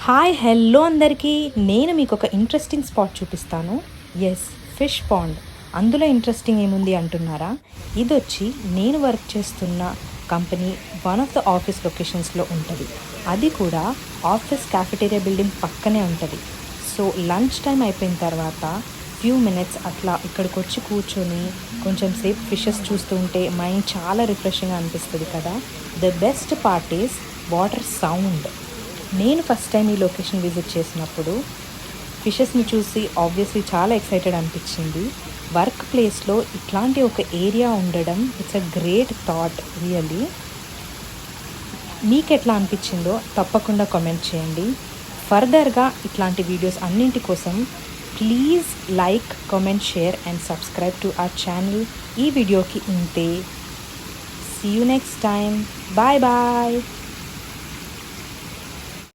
Hi hello అందరికీ నేను మీకు ఒక ఇంట్రెస్టింగ్ స్పాట్ చూపిస్తాను. Yes, fish pond. అందులో ఇంట్రెస్టింగ్ ఏముంది అంటున్నారా? ఇది వచ్చి నేను వర్క్ చేస్తున్న company one of the office లొకేషన్స్లో ఉంటుంది. అది కూడా ఆఫీస్ క్యాఫెటేరియా బిల్డింగ్ పక్కనే ఉంటుంది. సో లంచ్ టైం అయిపోయిన తర్వాత ఫ్యూ మినిట్స్ అట్లా ఇక్కడికి వచ్చి కూర్చొని కొంచెం సేపు ఫిషెస్ చూస్తూ ఉంటే మైండ్ చాలా రిఫ్రెషింగ్గా అనిపిస్తుంది కదా. The best part is water sound. నేను ఫస్ట్ టైం ఈ లొకేషన్ విజిట్ చేసినప్పుడు ఫిషెస్ని చూసి ఆబ్వియస్లీ చాలా ఎక్సైటెడ్ అనిపించింది. వర్క్ ప్లేస్లో ఇట్లాంటి ఒక ఏరియా ఉండడం it's a great thought really. మీకు ఎట్లా అనిపించిందో తప్పకుండా కామెంట్ చేయండి. ఫర్దర్గా ఇట్లాంటి వీడియోస్ అన్నింటి కోసం please like, comment, share and subscribe to our channel. ఈ వీడియోకి ఇంతే. See you next time. Bye bye.